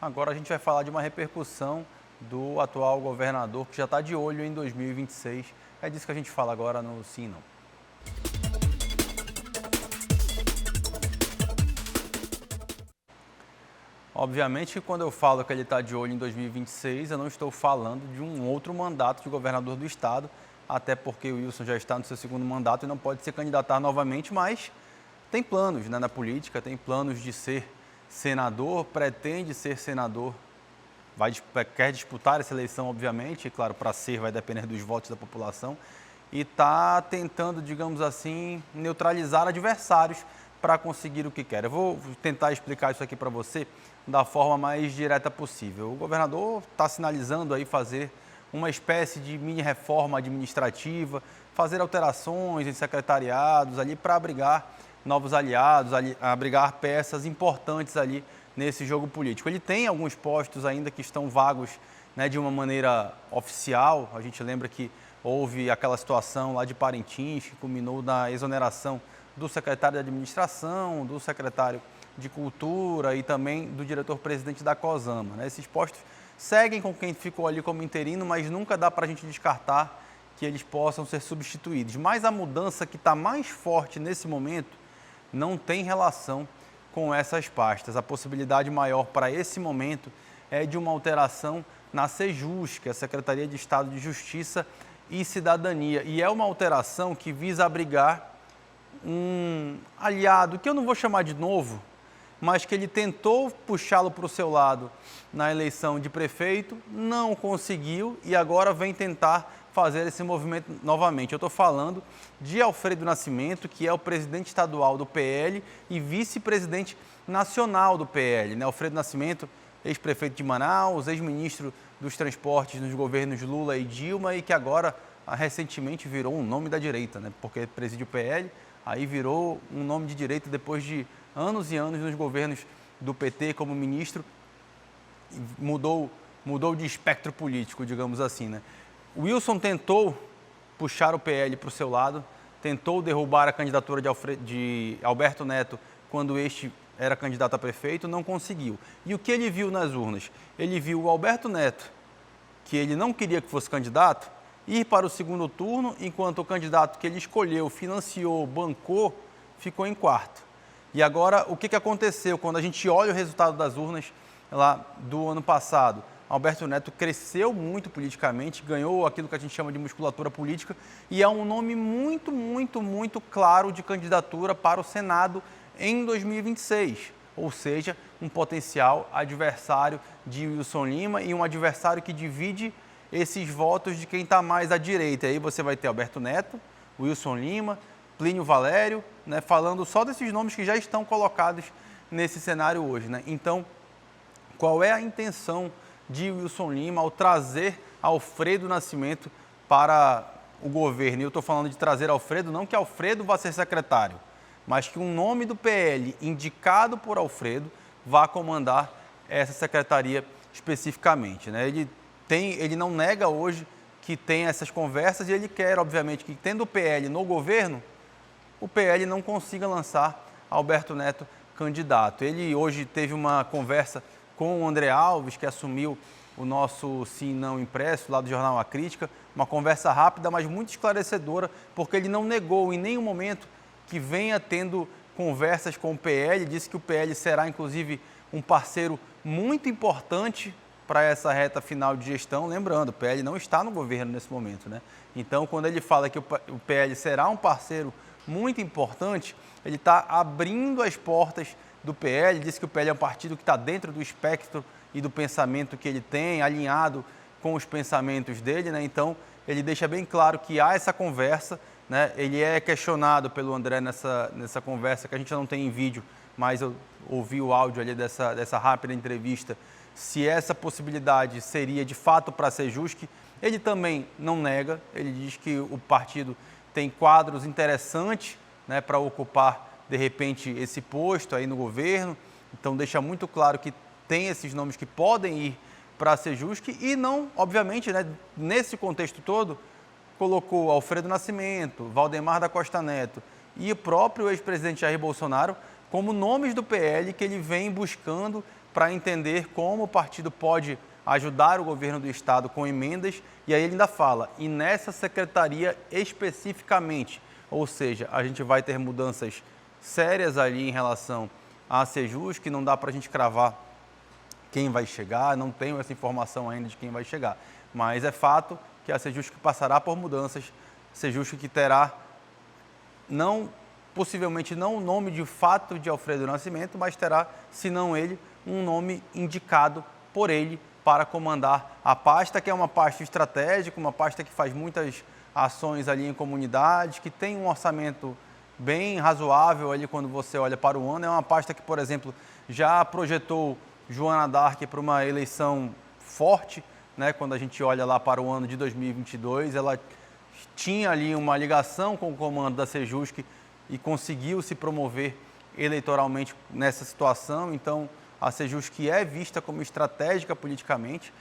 Agora a gente vai falar de uma repercussão do atual governador que já está de olho em 2026. É disso que a gente fala agora no Sim e Não. Obviamente que quando eu falo que ele está de olho em 2026, eu não estou falando de um outro mandato de governador do estado, até porque o Wilson já está no seu segundo mandato e não pode se candidatar novamente, mas tem planos, né, na política, tem planos de ser senador, pretende ser senador, quer disputar essa eleição, obviamente, e claro, para ser vai depender dos votos da população, e está tentando, digamos assim, neutralizar adversários para conseguir o que quer. Eu vou tentar explicar isso aqui para você da forma mais direta possível. O governador está sinalizando aí fazer uma espécie de mini reforma administrativa, fazer alterações em secretariados ali para abrigar novos aliados, abrigar peças importantes ali nesse jogo político. Ele tem alguns postos ainda que estão vagos, né, de uma maneira oficial. A gente lembra que houve aquela situação lá de Parintins, que culminou na exoneração do secretário de administração, do secretário de cultura e também do diretor-presidente da COSAMA, né? Esses postos seguem com quem ficou ali como interino, mas nunca dá para a gente descartar que eles possam ser substituídos. Mas a mudança que está mais forte nesse momento não tem relação com essas pastas. A possibilidade maior para esse momento é de uma alteração na SEJUSC, que é a Secretaria de Estado de Justiça e Cidadania. E é uma alteração que visa abrigar um aliado, que eu não vou chamar de novo, mas que ele tentou puxá-lo para o seu lado na eleição de prefeito, não conseguiu e agora vem tentar fazer esse movimento novamente. Eu estou falando de Alfredo Nascimento, que é o presidente estadual do PL e vice-presidente nacional do PL, né? Alfredo Nascimento, ex-prefeito de Manaus, ex-ministro dos transportes nos governos Lula e Dilma e que agora recentemente virou um nome da direita, né? Porque preside o PL, aí virou um nome de direita depois de anos e anos nos governos do PT como ministro, mudou de espectro político, digamos assim, né? O Wilson tentou puxar o PL para o seu lado, tentou derrubar a candidatura de Alberto Neto quando este era candidato a prefeito, não conseguiu. E o que ele viu nas urnas? Ele viu o Alberto Neto, que ele não queria que fosse candidato, ir para o segundo turno, enquanto o candidato que ele escolheu, financiou, bancou, ficou em quarto. E agora, o que aconteceu? Quando a gente olha o resultado das urnas lá do ano passado, Alberto Neto cresceu muito politicamente, ganhou aquilo que a gente chama de musculatura política e é um nome muito claro de candidatura para o Senado em 2026. Ou seja, um potencial adversário de Wilson Lima e um adversário que divide esses votos de quem está mais à direita. Aí você vai ter Alberto Neto, Wilson Lima, Plínio Valério, né, falando só desses nomes que já estão colocados nesse cenário hoje, né? Então, qual é a intenção de Wilson Lima ao trazer Alfredo Nascimento para o governo? E eu estou falando de trazer Alfredo, não que Alfredo vá ser secretário, mas que um nome do PL indicado por Alfredo vá comandar essa secretaria especificamente, né? Ele não nega hoje que tem essas conversas e ele quer, obviamente, que tendo o PL no governo, o PL não consiga lançar Alberto Neto candidato. Ele hoje teve uma conversa com o André Alves, que assumiu o nosso Sim Não impresso lá do jornal A Crítica, uma conversa rápida, mas muito esclarecedora, porque ele não negou em nenhum momento que venha tendo conversas com o PL, disse que o PL será, inclusive, um parceiro muito importante para essa reta final de gestão. Lembrando, o PL não está no governo nesse momento, né? Então, quando ele fala que o PL será um parceiro muito importante, ele está abrindo as portas do PL, disse que o PL é um partido que está dentro do espectro e do pensamento que ele tem, alinhado com os pensamentos dele, né? Então, ele deixa bem claro que há essa conversa, né? Ele é questionado pelo André nessa conversa, que a gente não tem em vídeo, mas eu ouvi o áudio ali dessa rápida entrevista, se essa possibilidade seria de fato para ser JUSC. Ele também não nega, ele diz que o partido tem quadros interessantes, né, para ocupar, de repente, esse posto aí no governo. Então, deixa muito claro que tem esses nomes que podem ir para a SEJUSC e não, obviamente, né, nesse contexto todo, colocou Alfredo Nascimento, Valdemar da Costa Neto e o próprio ex-presidente Jair Bolsonaro como nomes do PL que ele vem buscando para entender como o partido pode ajudar o governo do estado com emendas, e aí ele ainda fala, e nessa secretaria especificamente, ou seja, a gente vai ter mudanças sérias ali em relação à Sejus, que não dá para a gente cravar quem vai chegar, não tenho essa informação ainda de quem vai chegar, mas é fato que a Sejusc passará por mudanças, Sejusc que terá, possivelmente não o nome de fato de Alfredo Nascimento, mas terá, se não ele, um nome indicado por ele para comandar a pasta, que é uma pasta estratégica, uma pasta que faz muitas ações ali em comunidades, que tem um orçamento bem razoável ali quando você olha para o ano. É uma pasta que, por exemplo, já projetou Joana D'Arc para uma eleição forte, né? Quando a gente olha lá para o ano de 2022, ela tinha ali uma ligação com o comando da Sejusc e conseguiu se promover eleitoralmente nessa situação. Então, a Sejusc, que é vista como estratégica politicamente,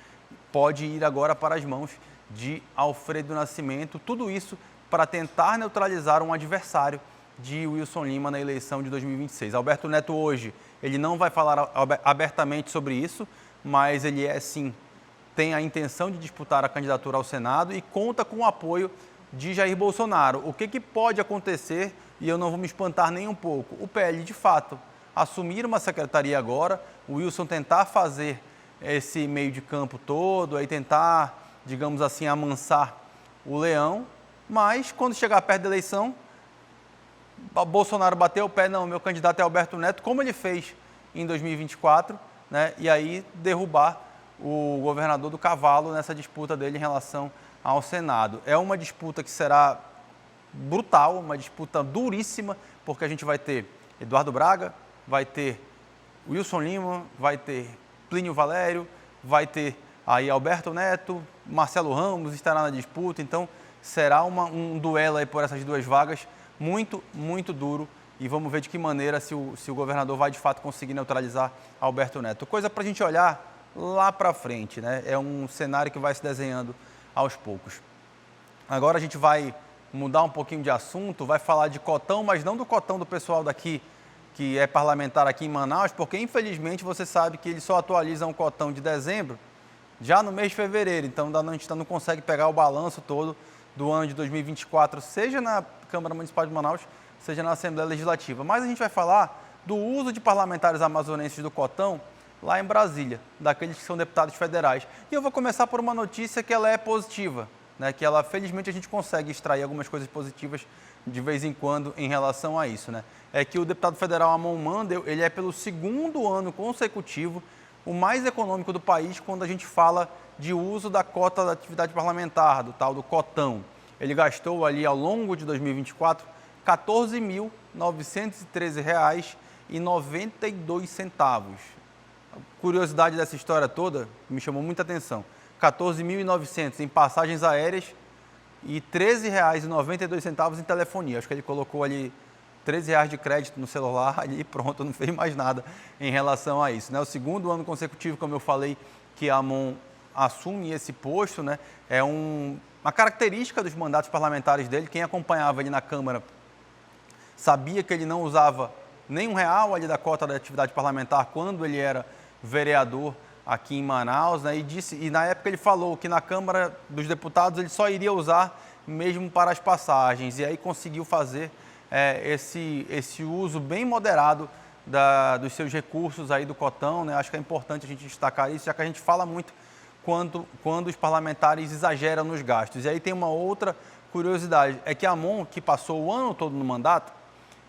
pode ir agora para as mãos de Alfredo Nascimento. Tudo isso para tentar neutralizar um adversário de Wilson Lima na eleição de 2026. Alberto Neto hoje, ele não vai falar abertamente sobre isso, mas ele sim, tem a intenção de disputar a candidatura ao Senado e conta com o apoio de Jair Bolsonaro. O que pode acontecer, e eu não vou me espantar nem um pouco, o PL de fato assumir uma secretaria agora, o Wilson tentar fazer esse meio de campo todo, aí tentar, digamos assim, amansar o leão, mas quando chegar perto da eleição, Bolsonaro bateu o pé, não, meu candidato é Alberto Neto, como ele fez em 2024, né, e aí derrubar o governador do cavalo nessa disputa dele em relação ao Senado. É uma disputa que será brutal, uma disputa duríssima, porque a gente vai ter Eduardo Braga, vai ter Wilson Lima, vai ter Plínio Valério, vai ter aí Alberto Neto, Marcelo Ramos estará na disputa, então será um duelo aí por essas duas vagas muito, muito duro, e vamos ver de que maneira se o governador vai de fato conseguir neutralizar Alberto Neto. Coisa para a gente olhar lá para frente, né? É um cenário que vai se desenhando aos poucos. Agora a gente vai mudar um pouquinho de assunto, vai falar de cotão, mas não do cotão do pessoal daqui, que é parlamentar aqui em Manaus, porque infelizmente você sabe que eles só atualizam o cotão de dezembro já no mês de fevereiro, então a gente não consegue pegar o balanço todo do ano de 2024, seja na Câmara Municipal de Manaus, seja na Assembleia Legislativa. Mas a gente vai falar do uso de parlamentares amazonenses do cotão lá em Brasília, daqueles que são deputados federais. E eu vou começar por uma notícia que ela é positiva, né? Que ela, felizmente, a gente consegue extrair algumas coisas positivas de vez em quando em relação a isso, né? É que o deputado federal Amon Mandel, ele é pelo segundo ano consecutivo o mais econômico do país quando a gente fala de uso da cota da atividade parlamentar, do tal do cotão. Ele gastou ali ao longo de 2024 R$ 14.913,92. A curiosidade dessa história toda me chamou muita atenção. 14.900 em passagens aéreas e R$ 13,92 em telefonia. Acho que ele colocou ali R$ 13 de crédito no celular ali e pronto, não fez mais nada em relação a isso, né? O segundo ano consecutivo, como eu falei, que a Amon assume esse posto, né? É uma característica dos mandatos parlamentares dele. Quem acompanhava ele na Câmara sabia que ele não usava nem R$1 ali da cota da atividade parlamentar quando ele era vereador aqui em Manaus, né? E na época ele falou que na Câmara dos Deputados ele só iria usar mesmo para as passagens, e aí conseguiu fazer esse uso bem moderado dos seus recursos aí do cotão, né? Acho que é importante a gente destacar isso, já que a gente fala muito quando os parlamentares exageram nos gastos. E aí tem uma outra curiosidade, é que Amon, que passou o ano todo no mandato,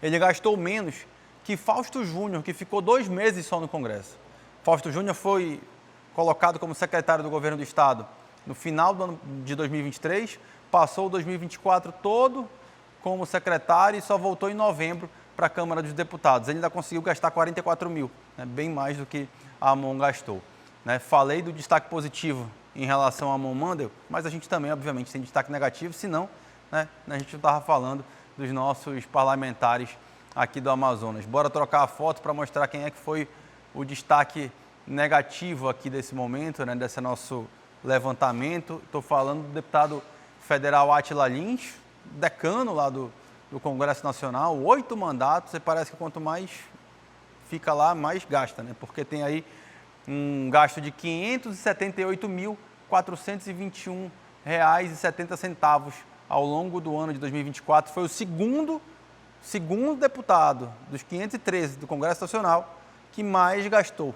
ele gastou menos que Fausto Júnior, que ficou 2 meses só no Congresso. Fausto Júnior foi colocado como secretário do governo do Estado no final do ano de 2023, passou o 2024 todo como secretário e só voltou em novembro para a Câmara dos Deputados. Ele ainda conseguiu gastar 44 mil, né, bem mais do que a Amon gastou. Né? Falei do destaque positivo em relação a Amon Mandel, mas a gente também, obviamente, tem destaque negativo, senão, né, a gente não estava falando dos nossos parlamentares aqui do Amazonas. Bora trocar a foto para mostrar quem é que foi o destaque negativo aqui desse momento, né, desse nosso levantamento. Estou falando do deputado federal Átila Lins, decano lá do Congresso Nacional, 8 mandatos, e parece que quanto mais fica lá, mais gasta, né? Porque tem aí um gasto de R$ 578.421,70 ao longo do ano de 2024. Foi o segundo deputado dos 513 do Congresso Nacional que mais gastou.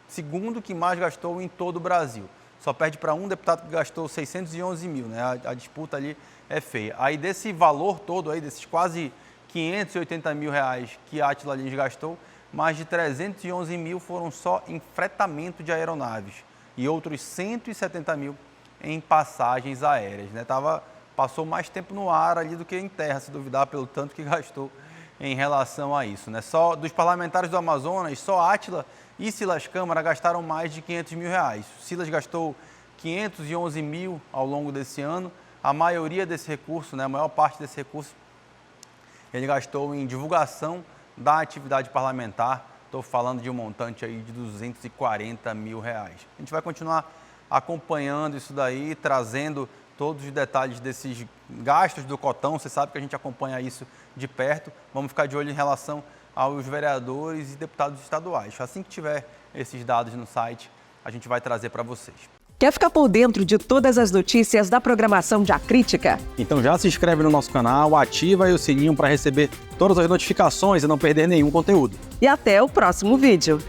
Segundo que mais gastou em todo o Brasil. Só perde para um deputado que gastou 611 mil, né? A disputa ali é feia. Aí desse valor todo aí, desses quase 580 mil reais que a Átila Lins gastou, mais de 311 mil foram só em fretamento de aeronaves e outros 170 mil em passagens aéreas, né? Passou mais tempo no ar ali do que em terra, se duvidar, pelo tanto que gastou em relação a isso, né? Só dos parlamentares do Amazonas, só Átila e Silas Câmara gastaram mais de 500 mil reais. Silas gastou 511 mil ao longo desse ano. A maioria desse recurso, né, a maior parte desse recurso, ele gastou em divulgação da atividade parlamentar. Estou falando de um montante aí de 240 mil reais. A gente vai continuar acompanhando isso daí, trazendo todos os detalhes desses gastos do Cotão. Você sabe que a gente acompanha isso de perto. Vamos ficar de olho em relação aos vereadores e deputados estaduais. Assim que tiver esses dados no site, a gente vai trazer para vocês. Quer ficar por dentro de todas as notícias da programação de A Crítica? Então já se inscreve no nosso canal, ativa aí o sininho para receber todas as notificações e não perder nenhum conteúdo. E até o próximo vídeo.